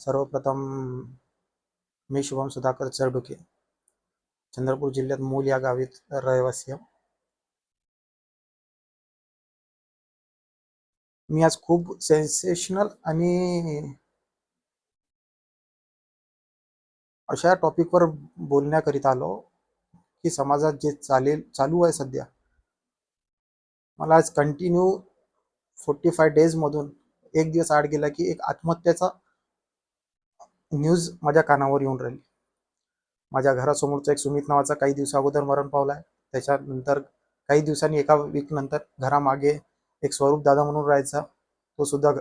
सर्वप्रथम मी शुभम सुधाकर चरडुके, चंद्रपूर जिल्ह्यात मूल या गावी रहिवासी आहे. मी आज खूप सेन्सेशनल आणि अशा टॉपिकवर बोलण्याकरिता आलो की समाजात जे चालू आहे सध्या. मला आज कंटिन्यू 45 डेज मधून एक दिवस आड गेला की एक आत्महत्याचा न्यूज माझ्या कानावर येऊन राहिली. माझ्या घरासमोरचा एक सुमित नावाचा काही दिवसा अगोदर मरण पावलाय. त्याच्यानंतर काही दिवसांनी एका वीक नंतर घरामागे एक स्वरूप दादा म्हणून राहायचा, तो सुद्धा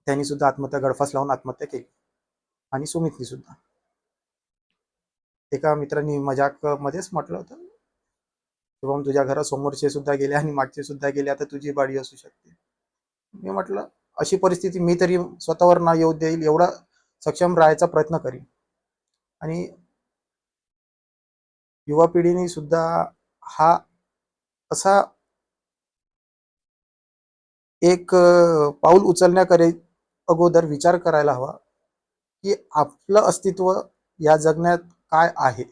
त्यांनी सुद्धा आत्महत्या गळफास लावून आत्महत्या केली. आणि सुमितनी सुद्धा. एका मित्रांनी मजाक मध्येच म्हटलं होतं, शुभम तुझ्या घरासमोरचे सुद्धा गेले आणि मागचे सुद्धा गेले, आता तुझी बाडी असू शकते. मी म्हटलं अशी परिस्थिती मी तरी स्वतःवर ना येऊ देईल एवढा सक्षम राहायचा प्रयत्न करीन. आणि युवा पिढीने सुद्धा हा असा एक पाऊल उचलण्याकडे अगोदर विचार करायला हवा की आपलं अस्तित्व या जगण्यात काय आहे.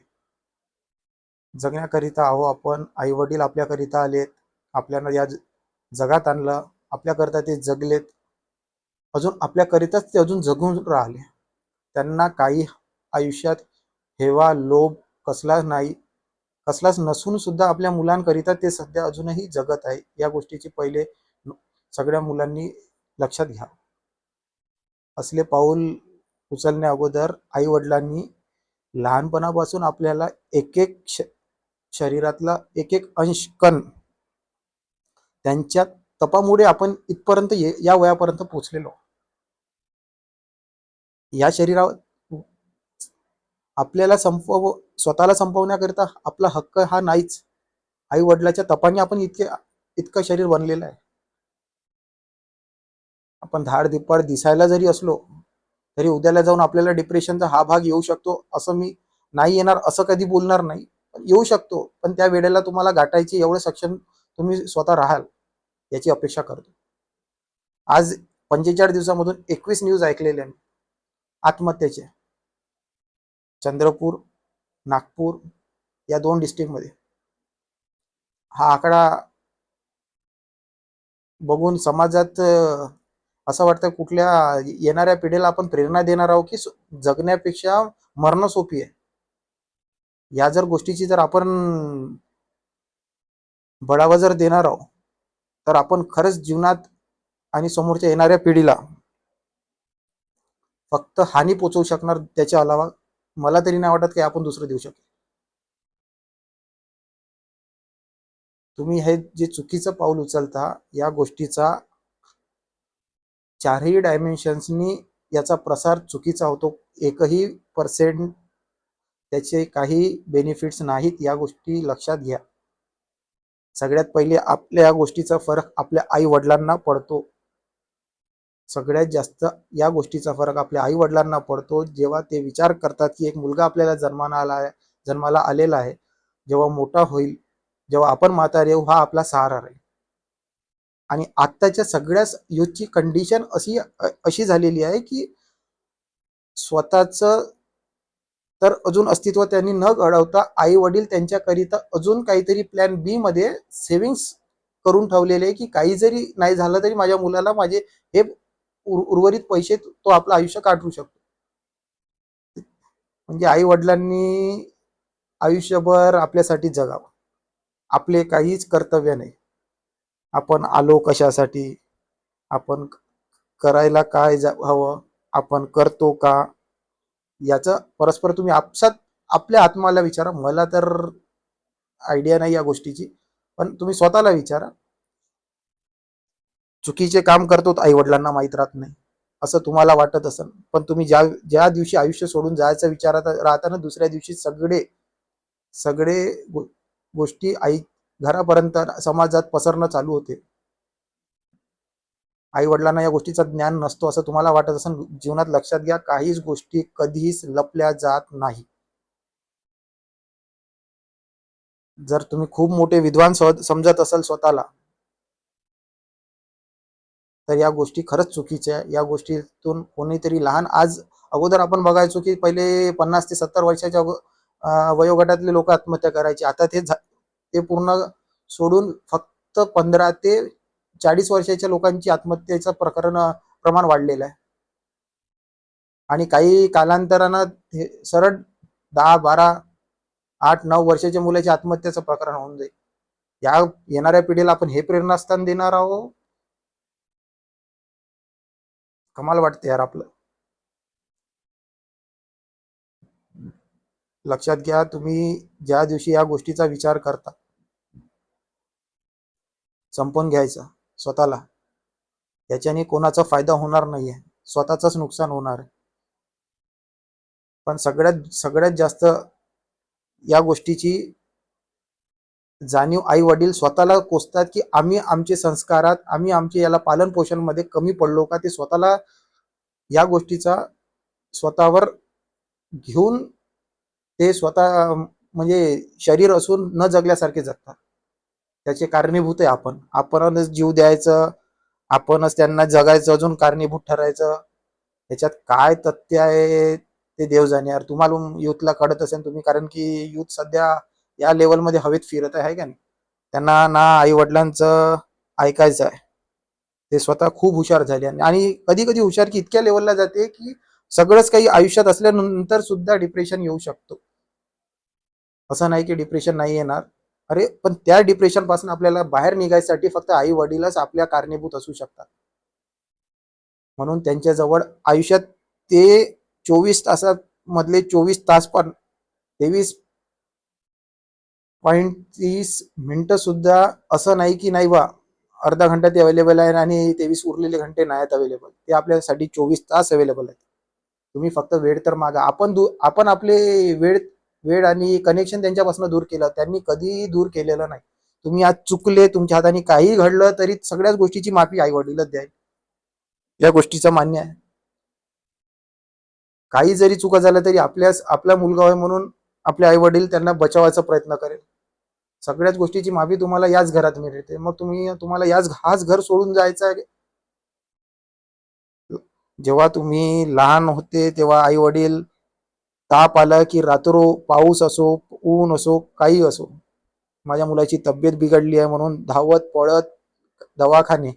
जगण्याकरिता आहो आपण, आई वडील आपल्याकरिता आलेत, आपल्याला या जगात आणलं, आपल्याकरिता ते जगलेत, अजून आपल्याकरिताच ते अजून जगून राहिले. त्यांना काही आयुष्यात हेवा लोभ कसलाच नाही, कसलाच नसून सुद्धा आपल्या मुलांकरिता ते सध्या अजूनही जगत आहे. या गोष्टीची पहिले सगळ्या मुलांनी लक्षात घ्या. असले पाऊल उचलण्या अगोदर आई वडिलांनी लहानपणापासून आपल्याला एक एक शरीरातला एक एक अंश कण त्यांच्या तपामुळे आपण इथपर्यंत या वयापर्यंत पोहोचलेलो. या शरीरावर आपल्याला स्वतःला संपवण्याकरिता आपला हक्क हा नाहीच. आई वडिलाच्या तपाने आपण इतकं शरीर बनलेलं आहे. आपण धाडधिप्पाड दिसायला जरी असलो तरी उद्याला जाऊन आपल्याला डिप्रेशनचा हा भाग येऊ शकतो. असं मी नाही येणार असं कधी बोलणार नाही, पण येऊ शकतो. पण त्या वेळेला तुम्हाला गाठायची एवढं सक्षम तुम्ही स्वतः राहाल याची अपेक्षा करतो. आज 45 दिवसामधून 21 न्यूज ऐकलेले आत्महत्येचे. चंद्रपूर, नागपूर या 2 डिस्ट्रिक्टमध्ये. हा आकडा बघून समाजात असं वाटतं कुठल्या येणाऱ्या पिढीला आपण प्रेरणा देणार आहोत की जगण्यापेक्षा मरणं सोपी आहे. या जर गोष्टीची जर आपण बढावा जर देणार आहोत तर आपण खरंच जीवनात आणि समोरच्या येणाऱ्या पिढीला फक्त हानी पोचवू शकणार. त्याच्या अलावा मला तरी नाही वाटत की आपण दुसरं देऊ शकतो. तुम्ही हे जे चुकीचं पाऊल उचलता या गोष्टीचा चारही डायमेन्शन्सनी याचा प्रसार चुकीचा होतो. 1% त्याचे काही बेनिफिट्स नाहीत. या गोष्टी लक्षात घ्या. सगळ्यात पहिले आपल्या गोष्टीचा फरक आपल्या आई वडिलांना पडतो. सगळ्यात जास्त या गोष्टीचा फरक आपल्या आई वडिलांना पडतो जेव्हा ते विचार करतात की एक मुलगा आपल्याला जन्माला आलेला आहे, जेव्हा मोठा होईल, जेव्हा आपण म्हातारे येऊ, हा आपला सहारा राहील. आणि आत्ताच्या सगळ्याच युथची कंडिशन अशी झालेली आहे की स्वतःच तर अजून अस्तित्व त्यांनी न घडवता आई वडील त्यांच्याकरिता अजून काहीतरी प्लॅन बी मध्ये सेव्हिंग्स करून ठेवलेले आहे की काही जरी नाही झालं तरी माझ्या मुलाला माझे हे उर्वरित पैसे तो आपलं आयुष्य काढू शकतो. म्हणजे आई वडिलांनी आयुष्यभर आपल्यासाठी जगावं. आपले काहीच कर्तव्य नाही. आपण आलो कशासाठी, आपण करायला काय हवं, आपण करतो का, याचं परस्पर तुम्ही आपल्या आत्माला विचारा. मला तर आयडिया नाही या गोष्टीची, पण तुम्ही स्वतःला विचारा. चुकीचे काम करतो आई वडिलांना माहीत राहत नाही असं तुम्हाला वाटत असेल, पण तुम्ही ज्या दिवशी आयुष्य सोडून जायचं विचारात राहताना दुसऱ्या दिवशी सगळे सगळे गोष्टी घरापर्यंत समाजात पसरणं चालू होते. आई वडिलांना या गोष्टीचं ज्ञान नसतो असं तुम्हाला वाटत असेल. जीवनात लक्षात घ्या, काहीच गोष्टी कधीच लपल्या जात नाही. जर तुम्ही खूप मोठे विद्वान समजत असाल स्वतःला, तर या गोष्टी खरंच चुकीच्या आहे. या गोष्टीतून कोणीतरी लहान आज अगोदर आपण बघायचो की पहिले 50 ते 70 वर्षाच्या वयोगटातले लोक आत्महत्या करायचे. आता ते पूर्ण सोडून फक्त 15 ते 40 वर्षाच्या लोकांची आत्महत्येचं प्रमाण वाढलेलं आहे. आणि काही कालांतरानं हे सरळ 10, 12, 8, 9 वर्षाच्या मुलाची आत्महत्येचं प्रकरण होऊन जाईल. या येणाऱ्या पिढीला आपण हे प्रेरणास्थान देणार आहोत. कमाल वाटते यार आपलं. लक्षात घ्या, तुम्ही ज्या दिवशी या गोष्टीचा विचार करता संपवून घ्यायचा स्वतःला, याच्याने कोणाचा फायदा होणार नाहीये, स्वतःच नुकसान होणार आहे. पण सगळ्यात जास्त या गोष्टीची जाणीव आई वडील स्वतःला कोसतात की आम्ही आमचे संस्कारात, आम्ही आमचे याला पालन पोषण मध्ये कमी पडलो का. ते स्वतःला या गोष्टीचा स्वतःवर घेऊन ते स्वतः म्हणजे शरीर असून न जगल्यासारखे जगतात. त्याचे कारणीभूत आहे आपणच जीव द्यायचं, आपणच त्यांना जगायचं, अजून कारणीभूत ठरायचं. त्याच्यात काय तथ्य आहे ते देव जाणे यार. तुम्हाला युथला कळत असेल तुम्ही, कारण की युथ सध्या या लेवलमध्ये हवेत फिरत आहे का नाही. त्यांना ना आई वडिलांचं ऐकायचं आहे. ते स्वतः खूप हुशार झाले आणि कधी कधी हुशार की इतक्या लेवलला जाते की सगळंच काही आयुष्यात असल्यानंतर सुद्धा डिप्रेशन येऊ शकतो. असं नाही की डिप्रेशन नाही येणार. अरे पण त्या डिप्रेशन पासून आपल्याला बाहेर निघायसाठी फक्त आई वडीलच आपल्या कारणीभूत असू शकतात. म्हणून त्यांच्याजवळ आयुष्यात ते 24 तासात मधले 24 तास पण 23.30 सुद्धा असं नाही की नाही बा अर्धा घंटा ते अवेलेबल आहे आणि 23 उरलेले घंटे नाहीत अवेलेबल. ते आपल्यासाठी 24 तास अवेलेबल आहेत. तुम्ही फक्त वेळ तर मागा. आपण आपले वेळ वेळ आणि कनेक्शन त्यांच्यापासून दूर केलं, त्यांनी कधी दूर केलेलं नाही. तुम्ही आज चुकले, तुमच्या हाताने काही घडलं तरी सगळ्याच गोष्टीची माफी आई वडीलच द्याल. या गोष्टीचं मान्य आहे. काही जरी चुका झाल्या तरी आपला मुलगा आहे म्हणून आपले आई वडील त्यांना बचावायचा प्रयत्न करेल. सगळ्याच गोष्टीची माफी तुम्हाला याच घरात मिळते. मग तुम्हाला हाच घर सोडून जायचं आहे. जेव्हा तुम्ही लहान होते तेव्हा आई वडील ताप आला की रात्रो पाऊस असो ऊन असो काही असो, माझ्या मुलाची तब्येत बिघडली आहे म्हणून धावत पळत दवाखाने,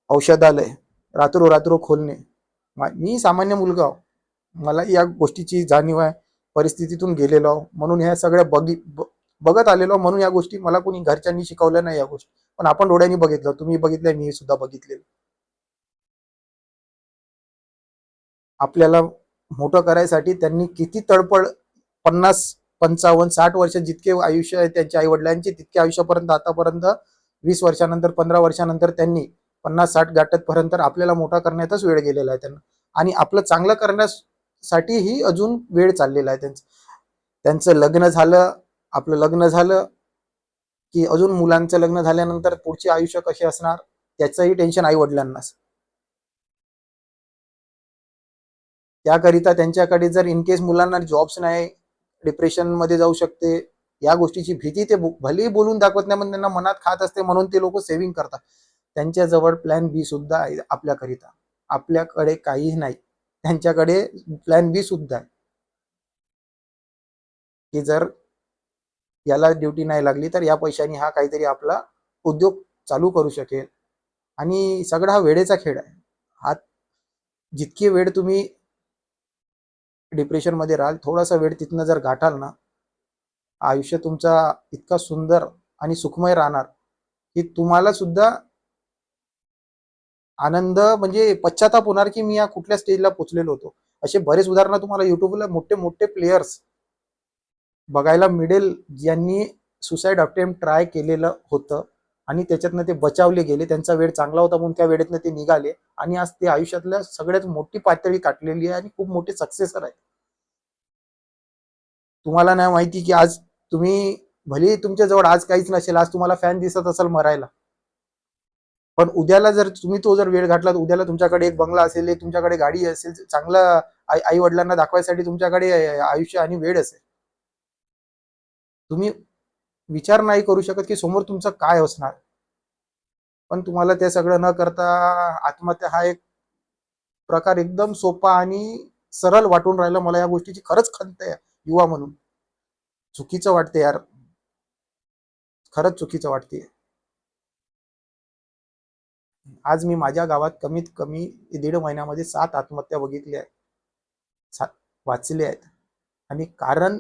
औषधालय, रात्रो खोलणे. मी सामान्य मुलगा आहो, मला या गोष्टीची जाणीव आहे. परिस्थितीतून गेलेलो आहो म्हणून ह्या सगळ्या बघत आलेलो, म्हणून या गोष्टी मला कोणी घरच्यांनी शिकवल्या नाही. या गोष्टी पण आपण डोळ्यांनी बघितलं, तुम्ही बघितलं, मी सुद्धा बघितलेलं. आपल्याला मोठं करायसाठी त्यांनी किती तडपड, 50, 55, 60 वर्ष जितके आयुष्य आहे त्यांच्या आई वडिलांचे तितके आयुष्यापर्यंत आतापर्यंत 20 वर्षानंतर 15 वर्षानंतर त्यांनी 50-60 गाठत पर्यंत आपल्याला मोठा करण्यातच वेळ गेलेला आहे त्यांना. आणि आपलं चांगलं करण्यासाठीही अजून वेळ चाललेला आहे त्यांचं लग्न झालं, आपलं लग्न झालं की अजून मुलांचं लग्न झाल्यानंतर पुढचे आयुष्य कसे असणार त्याचंही टेन्शन आई वडिलांनाच. त्याकरिता त्यांच्याकडे जर इन केस मुलांना जॉब्स नाही, डिप्रेशन मध्ये जाऊ शकते, या गोष्टीची भीती ते भलेही बोलून दाखवत नाही पण त्यांना मनात खात असते म्हणून ते लोक सेव्हिंग करतात. त्यांच्याजवळ प्लॅन बी सुद्धा आहे आपल्याकरिता. आपल्याकडे काहीही नाही, त्यांच्याकडे प्लॅन बी सुद्धा आहे की जर याला ड्युटी नाही लागली तर या पैशाने हा काहीतरी आपला उद्योग चालू करू शकेल. आणि सगळा हा वेळेचा खेळ आहे. हा जितकी वेळ तुम्ही डिप्रेशन मध्ये राहाल, थोडासा वेळ तिथनं जर गाठाल ना, आयुष्य तुमचा इतका सुंदर आणि सुखमय राहणार की तुम्हाला सुद्धा आनंद म्हणजे पश्चाताप होणार की मी या कुठल्या स्टेजला पोहोचलेलो होतो. असे बरेच उदाहरण तुम्हाला युट्यूबला मोठे मोठे प्लेयर्स बघायला मिळेल ज्यांनी सुसाईड अटेम्प्ट ट्राय केलेलं होतं आणि त्याच्यातनं ते बचावले गेले. त्यांचा वेळ चांगला होता म्हणून त्या वेळेतनं ते निघाले आणि आज ते आयुष्यातल्या सगळ्यात मोठी पातळी गाठलेली आहे आणि खूप मोठे सक्सेसर आहे. तुम्हाला नाही माहिती की आज तुम्ही भले तुमच्या जवळ आज काहीच नसेल, आज तुम्हाला फॅन दिसत असेल मरायला, पण उद्याला जर तुम्ही तो जर वेळ घातला तर उद्याला तुमच्याकडे एक बंगला असेल, एक तुमच्याकडे गाडी असेल, चांगला आई वडिलांना दाखवायसाठी तुमच्याकडे आयुष्य आणि वेळ असेल. तुम्ही विचार नाही करू शकत की समोर तुमचं काय असणार. पण तुम्हाला ते सगळं न करता आत्महत्या हा एक प्रकार एकदम सोपा आणि सरळ वाटून राहिला. मला या गोष्टीची खरंच खंत आहे युवा म्हणून. चुकीचं वाटते यार, खरंच चुकीचं वाटते. आज मी माझ्या गावात कमीत कमी 1.5 महिन्यामध्ये 7 आत्महत्या बघितल्या आहेत, वाचले आहेत. आणि कारण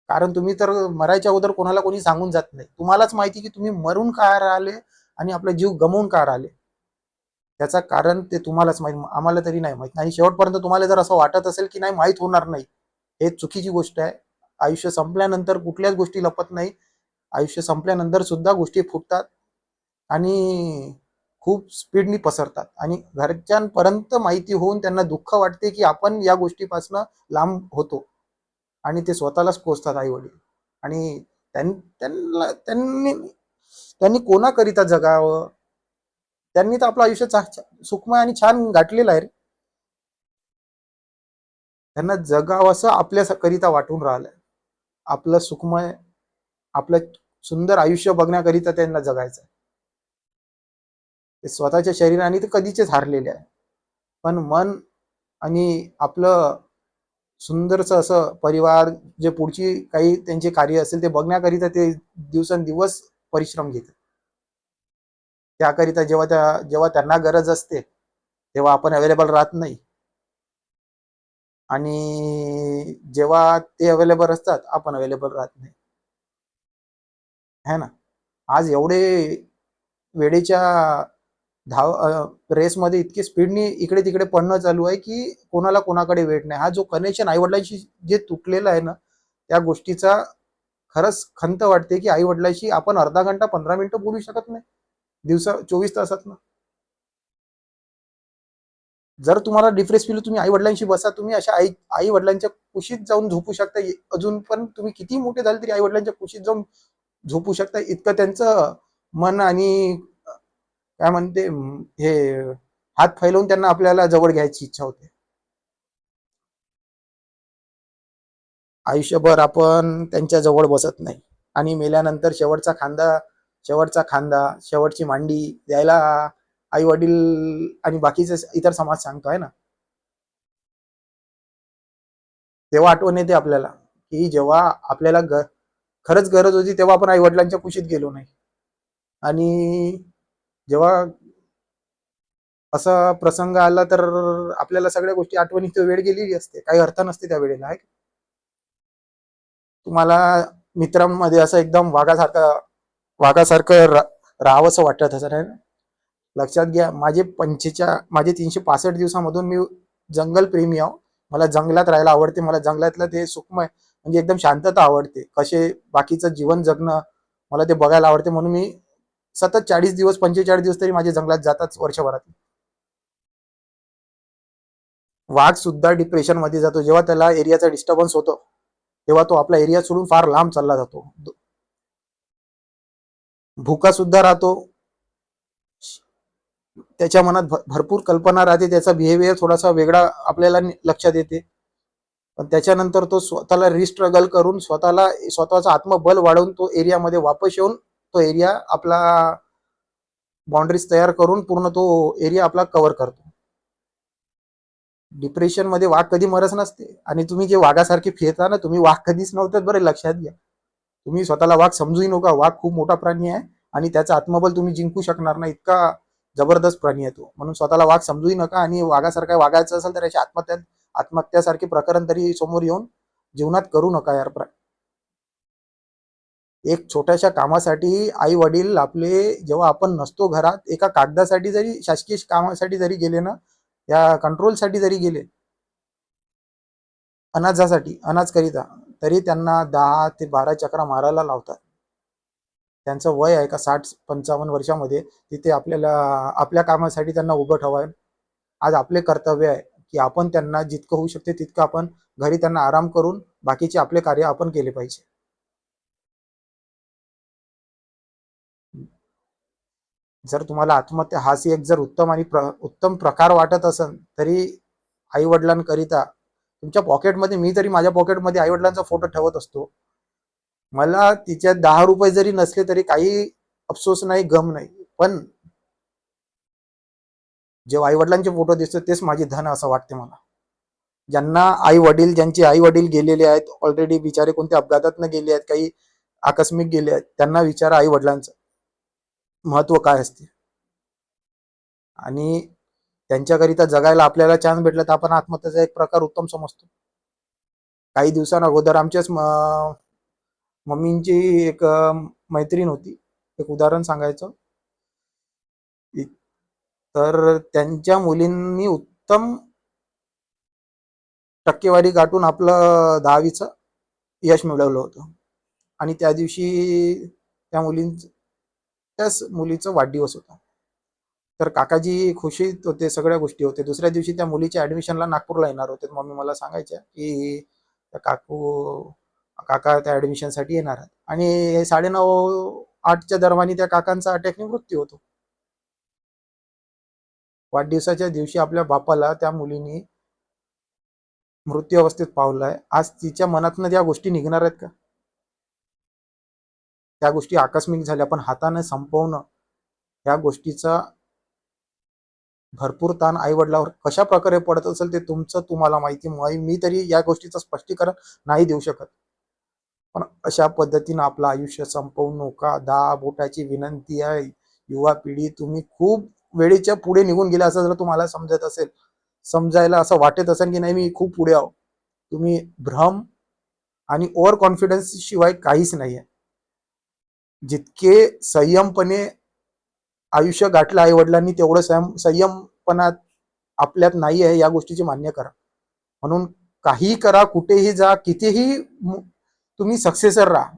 कारण तुम्ही तर मरायच्या अगोदर कोणाला कोणी सांगून जात नाही. तुम्हालाच माहिती की तुम्ही मरून का राहिले आणि आपला जीव गमवून का राहिले. त्याचं कारण ते तुम्हालाच माहिती, आम्हाला तरी नाही माहित. आणि शेवटपर्यंत तुम्हाला जर असं वाटत असेल की नाही माहीत होणार नाही, हे चुकीची गोष्ट आहे. आयुष्य संपल्यानंतर कुठल्याच गोष्टी लपत नाही. आयुष्य संपल्यानंतर सुद्धा गोष्टी फुटतात आणि खूप स्पीडनी पसरतात आणि घरच्यांपर्यंत माहिती होऊन त्यांना दुःख वाटते की आपण या गोष्टीपासून लांब होतो आणि ते स्वतःलाच कोसतात आई वडील. आणि त्यांना त्यांनी त्यांनी कोणाकरिता जगावं? त्यांनी तर आपलं आयुष्य सुखमय आणि छान गाठलेलं आहे. त्यांना जगावं असं आपल्याकरिता वाटून राहिलंय. आपलं सुखमय, आपलं सुंदर आयुष्य बघण्याकरिता त्यांना जगायचं आहे. ते स्वतःच्या शरीराने तर कधीचेच हारलेले आहे. पण मन आणि आपलं सुंदरचं असं परिवार, जे पुढची काही त्यांचे कार्य असेल ते बघण्याकरिता ते दिवसेंदिवस परिश्रम घेतात. त्याकरिता जेव्हा त्यांना गरज असते तेव्हा आपण अवेलेबल राहत नाही, आणि जेव्हा ते अवेलेबल असतात आपण अवेलेबल राहत नाही, है ना. आज एवढे वेळेच्या रेसमध्ये इतकी स्पीडनी इकडे तिकडे पडणं चालू आहे की कोणाला कोणाकडे वेळ नाही. हा जो कनेक्शन आईवडिलांशी जे तुटलेला आहे ना, त्या गोष्टीचा खरंच खंत वाटते की आईवडिलांशी आपण अर्धा घंटा 15 मिनिटं बोलू शकत नाही दिवसा 24 तासात. जर तुम्हाला डिप्रेस फील, तुम्ही आई वडिलांशी बसा. तुम्ही अशा आई वडिलांच्या कुशीत जाऊन झोपू शकता. अजून पण तुम्ही किती मोठे झाले तरी आई वडिलांच्या कुशीत जाऊन झोपू शकता. इतकं त्यांचं मन आणि काय म्हणते हे हात फैलवून त्यांना आपल्याला जवळ घ्यायची इच्छा होते. आयुष्यभर आपण त्यांच्या जवळ बसत नाही आणि मेल्यानंतर शेवटचा खांदा, शेवटची मांडी द्यायला आई वडील आणि बाकीचे इतर समाज सांगतो आहे ना. तेव्हा आठवण येते आपल्याला की जेव्हा आपल्याला खरंच गरज होती तेव्हा आपण आई वडिलांच्या कुशीत गेलो नाही. आणि जेव्हा असा प्रसंग आला तर आपल्याला सगळ्या गोष्टी आठवणीची वेळ गेलेली असते, काही अर्थ नसते त्या वेळेला. आहे तुम्हाला मित्रांमध्ये असं एकदम वाघासारखं राहावंसं वाटत असं नाही. लक्षात घ्या, माझे 365 दिवसामधून मी जंगल प्रेमी आहो. मला जंगलात राहायला आवडते. मला जंगलातलं ते सुखमय म्हणजे एकदम शांतता आवडते. कसे बाकीचं जीवन जगणं मला ते बघायला आवडते. म्हणून मी सतत 40 दिवस 45 दिवस तरी माझे जंगलात जातात वर्षभरात. वाघ सुद्धा डिप्रेशन मध्ये जातो जेव्हा त्याला एरियाचा डिस्टर्बन्स होतो. तेव्हा तो आपला एरिया सोडून फार लांब चालला जातो. भुका सुद्धा राहतो. त्याच्या मनात भरपूर कल्पना राहते. त्याचा बिहेवियर थोडासा वेगळा आपल्याला लक्षात येते. पण त्याच्यानंतर तो स्वतःला रिस्ट्रगल करून स्वतःचा आत्मबल वाढवून तो एरियामध्ये वापस येऊन तो एरिया आपला बाउंड्रीज तयार करून पूर्ण तो एरिया आपला कव्हर करतो. डिप्रेशन मध्ये वाघ कधी मरत नसते. आणि तुम्ही जे वाघासारखे फिरता ना, तुम्ही वाघ कधीच नव्हते बरं, लक्षात घ्या. तुम्ही स्वतःला वाघ समजूही नका. वाघ खूप मोठा प्राणी आहे आणि त्याचं आत्मबल तुम्ही जिंकू शकणार नाही, इतका जबरदस्त प्राणी आहे तो. म्हणून स्वतःला वाघ समजूही नका. आणि वाघासारखा वागायचं असेल तर याची आत्महत्यासारखे प्रकरण तरी समोर येऊन जीवनात करू नका यार. एक छोट्याशा कामासाठी आई वडील आपले, जेव्हा आपण नसतो घरात, एका कागदासाठी जरी, शासकीय कामासाठी जरी गेले ना, या कंट्रोलसाठी जरी गेले, अनाज करिता, तरी त्यांना 10 ते 12 चक्रा मारायला लावतात. त्यांचं वय आहे का 60-55 वर्षामध्ये, तिथे आपल्याला आपल्या कामासाठी त्यांना उभं ठेवाय. आज आपले कर्तव्य आहे की आपण त्यांना जितकं होऊ शकते तितकं आपण घरी त्यांना आराम करून बाकीचे आपले कार्य आपण केले पाहिजे. जर तुम्हाला आत्महत्या हाच एक जर उत्तम प्रकार वाटत असेल, तरी आई वडिलांकरिता तुमच्या पॉकेटमध्ये, मी तरी माझ्या पॉकेटमध्ये आई वडिलांचा फोटो ठेवत असतो. मला तिच्यात 10 रुपये जरी नसले तरी काही अफसोस नाही, गम नाही. पण जेव्हा आई वडिलांचे फोटो दिसतात तेच माझे धन असं वाटते मला. ज्यांना आई वडील, ज्यांचे आई वडील गेलेले आहेत ऑलरेडी, बिचारे कोणत्या अपघातात गेले आहेत, काही आकस्मिक गेले आहेत, त्यांना विचारा आई वडिलांचं महत्व काय असते. आणि त्यांच्याकरिता जगायला आपल्याला चान्स भेटला तर आपण आत्महत्येचा एक प्रकार उत्तम समजतो. काही दिवसांअगोदर आमच्याच मम्मींची एक मैत्रीण होती, एक उदाहरण सांगायचं तर त्यांच्या मुलींनी उत्तम टक्केवारी गाठून आपलं 10वीचं यश मिळवलं होतं. आणि त्या दिवशी त्याच मुलीचं वाढदिवस होता. तर काकाजी खुशीत होते, सगळ्या गोष्टी होते. दुसऱ्या दिवशी त्या मुलीच्या ऍडमिशनला नागपूरला येणार होते. मम्मी मला सांगायच्या की काका त्या ऍडमिशनसाठी येणार आहेत. आणि 9:30-8च्या दरम्यान त्या काकांचा अटॅकने मृत्यू होतो. वाढदिवसाच्या दिवशी आपल्या बापाला त्या मुलीने मृत्यू अवस्थेत पावलाय. आज तिच्या मनातनं त्या गोष्टी निघणार आहेत का? त्या गोष्टी आकस्मिक झाल्या, पण हाताने संपवणं या गोष्टीचा भरपूर ताण आई वडिलांवर कशा प्रकारे पडत असेल ते तुम्हाला माहिती. मी तरी या गोष्टीचं स्पष्टीकरण नाही देऊ शकत. पण अशा पद्धतीनं आपलं आयुष्य संपवू नका. 10 बोटाची विनंती आहे. युवा पिढी, तुम्ही खूप वेळेच्या पुढे निघून गेला असं जर तुम्हाला समजत असेल, समजायला असं वाटत असेल की नाही मी खूप पुढे आहो, तुम्ही भ्रम आणि ओव्हर कॉन्फिडन्स शिवाय काहीच नाहीये. जितके संयमपणे आयुष्य गाठलं आई वडिलांनी तेवढं संयमपणात आपल्यात नाही आहे, या गोष्टीची मान्य करा. म्हणून काहीही करा, कुठेही जा, कितीही तुम्ही सक्सेसर राहा,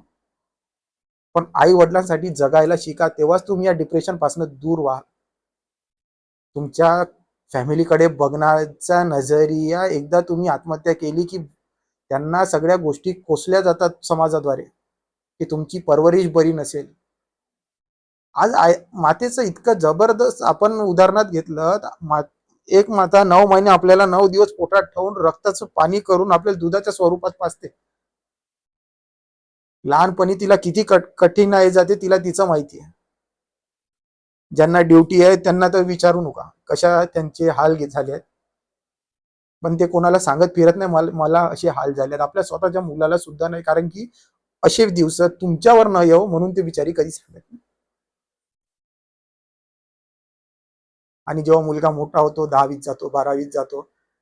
पण आई वडिलांसाठी जगायला शिका. तेव्हाच तुम्ही या डिप्रेशन पासून दूर व्हा. तुमच्या फॅमिलीकडे बघण्याचा नजरिया एकदा तुम्ही आत्महत्या केली की त्यांना सगळ्या गोष्टी कोसल्या जातात समाजाद्वारे की तुमची परवरिश बरी नसेल. आज मातेचं इतकं जबरदस्त आपण उदाहरणात घेतलं, एक माता 9 महिने आपल्याला 9 दिवस पोटात ठेवून रक्ताचं पाणी करून आपल्याला दुधाच्या स्वरूपात पाजते. लहानपणी तिला किती कठीण आहे जाते तिला तिचं माहिती आहे. ज्यांना ड्युटी आहे त्यांना तर विचारू नका कशा त्यांचे हाल झाले आहेत, पण ते कोणाला सांगत फिरत नाही मला असे हाल झाले आहेत. आपल्या स्वतःच्या मुलाला सुद्धा नाही, कारण की असे दिवस तुमच्यावर न येऊ म्हणून ते बिचारी कधी सांगत नाही. आणि जेव्हा मुलगा मोठा होतो, 10वीत जातो, 12वीत जातो,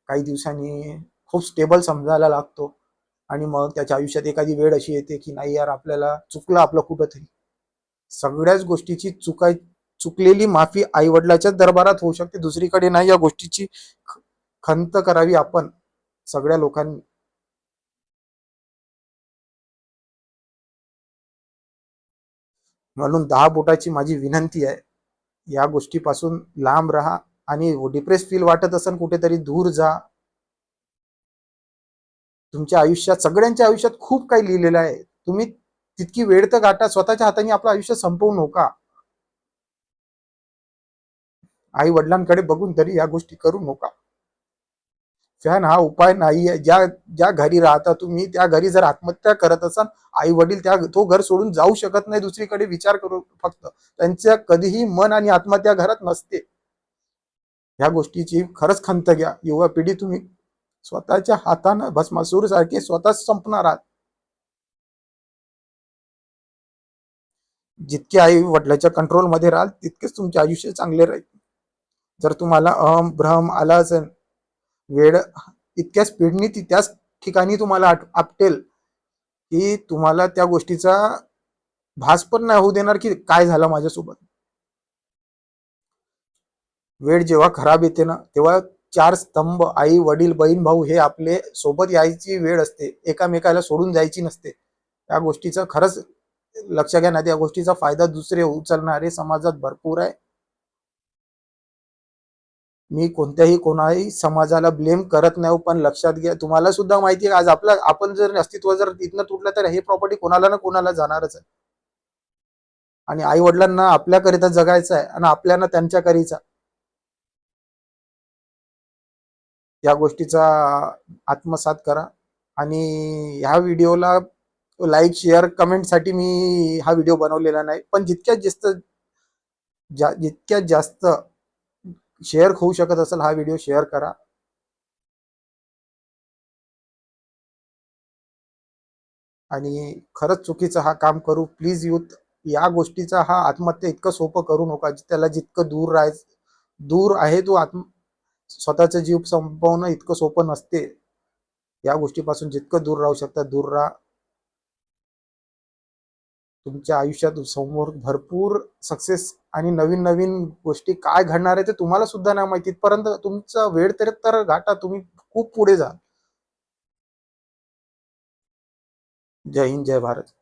काही दिवसांनी खूप स्टेबल समजायला लागतो आणि मग त्याच्या आयुष्यात एखादी वेळ अशी येते की नाही यार आपल्याला चुकलं आपलं कुठंतरी. सगळ्याच गोष्टीची चुकलेली माफी आई वडिलाच्याच दरबारात होऊ शकते, दुसरीकडे नाही. या गोष्टीची खंत करावी आपण सगळ्या लोकांनी. म्हणून 10 बोटाची माझी विनंती आहे, या गोष्टीपासून लांब राहा. आणि डिप्रेस फील वाटत असेल कुठेतरी दूर जा. तुमच्या आयुष्यात, सगळ्यांच्या आयुष्यात खूप काही लिहिलेलं आहे. तुम्ही तितकी वेळ तर गाठा, स्वतःच्या हाताने आपलं आयुष्य संपवू नका. आई वडिलांकडे बघून तरी या गोष्टी करू नका. फॅन हा उपाय नाहीये. ज्या घरी राहता तुम्ही त्या घरी जर आत्महत्या करत असाल, आई वडील तो घर सोडून जाऊ शकत नाही दुसरीकडे. विचार करू फक्त, त्यांच्या कधीही मन आणि आत्महत्या घरात नसते. या गोष्टीची खरंच खंत घ्या. युवा पिढी, तुम्ही स्वतःच्या हातानं भस्मासूर सारखे स्वतःच संपणार आहात. जितके आई वडिलांच्या कंट्रोल मध्ये राहाल तितकेच तुमचे आयुष्य चांगले राहील. जर तुम्हाला भ्रम आला असेल, वेळ इतक्या स्पीडनी त्याच ठिकाणी तुम्हाला आपटेल की तुम्हाला त्या गोष्टीचा भास पण नाही होऊ देणार की काय झालं माझ्यासोबत. वेळ जेव्हा खराब येते ना, तेव्हा 4 स्तंभ आई वडील बहीण भाऊ हे आपले सोबत यायची वेळ असते, एकामेकाला सोडून जायची नसते. या गोष्टीचं खरंच लक्ष घ्या. ना त्या गोष्टीचा फायदा दुसरे उचलणारे समाजात भरपूर आहे. मी कोणाही समाजाला ब्लेम करत नाही, पण लक्षात घ्या, तुम्हाला सुद्धा माहिती आहे आज आपण जर अस्तित्व जर इथनं तुटलं तर हे प्रॉपर्टी कोणाला ना कोणाला जाणारच आहे. आणि आई वडिलांना आपल्याकरिता जगायचं आहे आणि आपल्याला त्यांच्याकरिता. या गोष्टीचा आत्मसात करा. आणि ह्या व्हिडिओला लाईक शेअर कमेंट साठी मी हा व्हिडिओ बनवलेला नाही, पण जितक्यात जास्त जितक्यात जास्त शेअर होऊ शकत असेल हा व्हिडिओ शेअर करा. आणि खरंच चुकीचं हा काम करू प्लीज यूथ. या गोष्टीचा हा आत्महत्या इतकं सोपं करू नका. त्याला जितकं दूर राहायचं दूर आहे तो स्वतःचा जीव संपवणं इतकं सोपं नसते. या गोष्टीपासून जितकं दूर राहू शकता दूर राहा. तुमच्या आयुष्यात समोर भरपूर सक्सेस आणि नवीन नवीन गोष्टी काय घडणार आहे ते तुम्हाला सुद्धा नाही माहिती. परंतु तुमचा वेळ तर गाठा, तुम्ही खूप पुढे जा. जय हिंद, जय भारत.